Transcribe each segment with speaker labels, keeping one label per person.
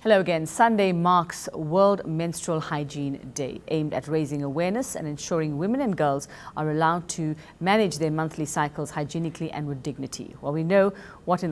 Speaker 1: Hello again. Sunday marks World Menstrual Hygiene Day, aimed at raising awareness and ensuring women and girls are allowed to manage their monthly cycles hygienically and with dignity. Well, we know that in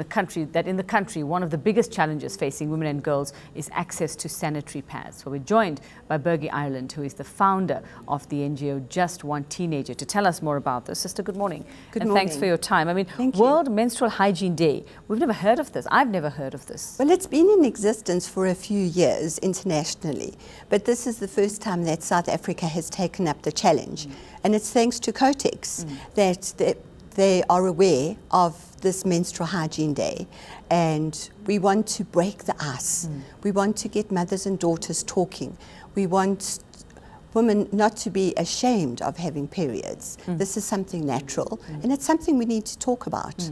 Speaker 1: the country, one of the biggest challenges facing women and girls is access to sanitary pads. So we're joined by Burgie Ireland, who is the founder of the NGO Just One Teenager, to tell us more about this. Sister, good morning.
Speaker 2: Good morning.
Speaker 1: Thanks for your time. I mean,
Speaker 2: Thank you.
Speaker 1: World Menstrual Hygiene Day. We've never heard of this. I've never heard of this.
Speaker 2: Well, it's been in existence for a few years internationally, but this is the first time that South Africa has taken up the challenge. And it's thanks to Cotex that they are aware of this Menstrual Hygiene Day, and we want to break the ice. We want to get mothers and daughters talking. We want women not to be ashamed of having periods. This is something natural, and it's something we need to talk about.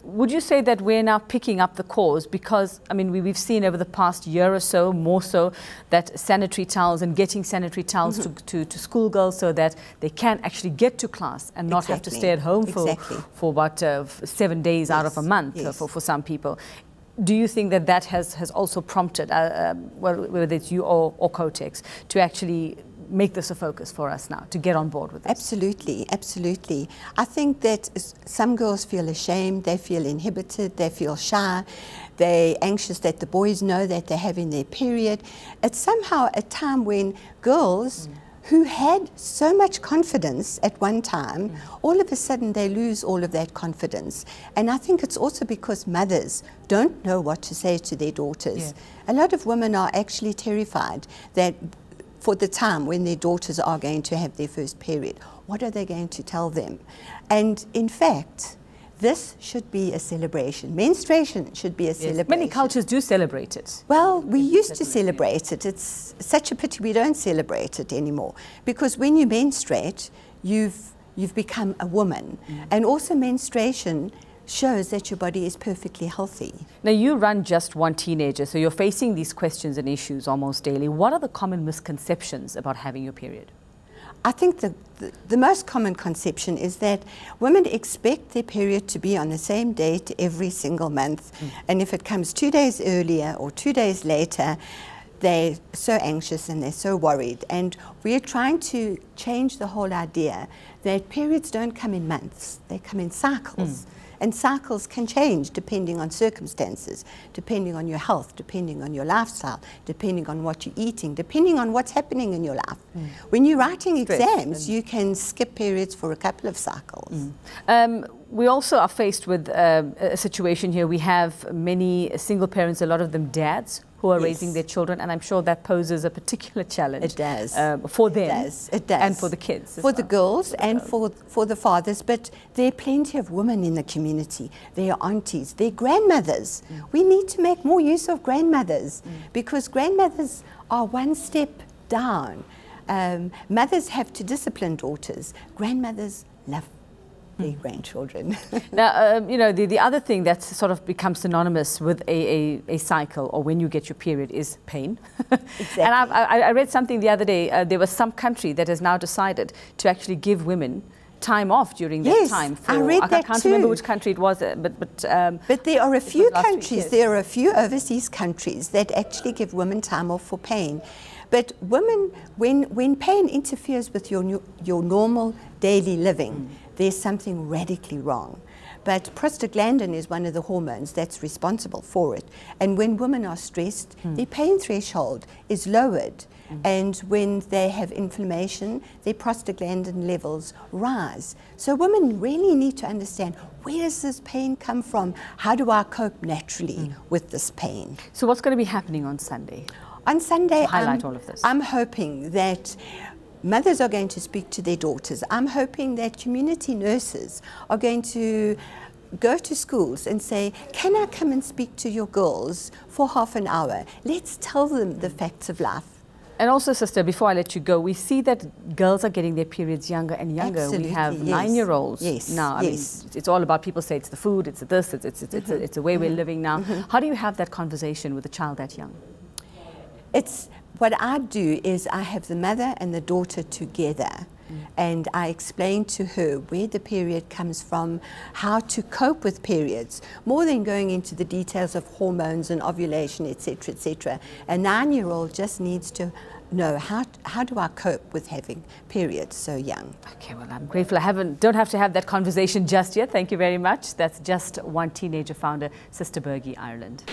Speaker 1: Would you say that we're now picking up the cause? Because, I mean, we've seen over the past year or so, more so, that sanitary towels and getting sanitary towels to schoolgirls so that they can actually get to class and not have to stay at home for about 7 days out of a month for some people. Do you think that that has also prompted, well, whether it's you or Cotex, to actually make this a focus for us now, to get on board with this?
Speaker 2: Absolutely, absolutely. I think that some girls feel ashamed, they feel inhibited, they feel shy, they're anxious that the boys know that they're having their period. It's somehow a time when girls who had so much confidence at one time, all of a sudden they lose all of that confidence. And I think it's also because mothers don't know what to say to their daughters. A lot of women are actually terrified that for the time when their daughters are going to have their first period, what are they going to tell them? And in fact, this should be a celebration. Menstruation should be a celebration.
Speaker 1: Many cultures do celebrate it.
Speaker 2: Well, we used to celebrate it. It's such a pity we don't celebrate it anymore. Because when you menstruate, you've become a woman. And also menstruation shows that your body is perfectly healthy.
Speaker 1: Now, you run Just One Teenager, so you're facing these questions and issues almost daily. What are the common misconceptions about having your period?
Speaker 2: I think the most common conception is that women expect their period to be on the same date every single month. And if it comes 2 days earlier or 2 days later, they're so anxious and they're so worried. And we're trying to change the whole idea that periods don't come in months, they come in cycles. And cycles can change depending on circumstances, depending on your health, depending on your lifestyle, depending on what you're eating, depending on what's happening in your life. When you're writing exams, you can skip periods for a couple of cycles.
Speaker 1: We also are faced with a situation here. We have many single parents, a lot of them dads, who are raising their children, and I'm sure that poses a particular challenge.
Speaker 2: It does.
Speaker 1: For them.
Speaker 2: It does.
Speaker 1: And for the kids.
Speaker 2: For the girls and for the fathers, but there are plenty of women in the community. There are aunties, there are grandmothers. We need to make more use of grandmothers because grandmothers are one step down. Mothers have to discipline daughters. Grandmothers love their grandchildren.
Speaker 1: Now, you know, the other thing that sort of becomes synonymous with a cycle or when you get your period is pain.
Speaker 2: Exactly.
Speaker 1: And I read something the other day, there was some country that has now decided to actually give women time off during that time.
Speaker 2: I read that too.
Speaker 1: I can't remember which country it was,
Speaker 2: but there are a few countries, there are a few overseas countries that actually give women time off for pain. But women, when pain interferes with your normal daily living, there's something radically wrong. But prostaglandin is one of the hormones that's responsible for it. And when women are stressed, their pain threshold is lowered. And when they have inflammation, their prostaglandin levels rise. So women really need to understand, where does this pain come from? How do I cope naturally with this pain?
Speaker 1: So what's going to be happening on Sunday?
Speaker 2: On Sunday,
Speaker 1: highlight all of this.
Speaker 2: I'm hoping that mothers are going to speak to their daughters. I'm hoping that community nurses are going to go to schools and say, can I come and speak to your girls for half an hour? Let's tell them the facts of life.
Speaker 1: And also, sister, before I let you go, we see that girls are getting their periods younger and younger.
Speaker 2: Absolutely,
Speaker 1: we have 9-year-olds now. I mean, it's all about, people say it's the food, it's this, it's the way we're living now. How do you have that conversation with a child that young?
Speaker 2: What I do is I have the mother and the daughter together And I explained to her where the period comes from, how to cope with periods, more than going into the details of hormones and ovulation, etc., etc. A 9-year-old just needs to know how do I cope with having periods so young.
Speaker 1: Okay, well, I'm grateful I don't have to have that conversation just yet. Thank you very much. That's Just One Teenager founder, Sister Burgie Ireland.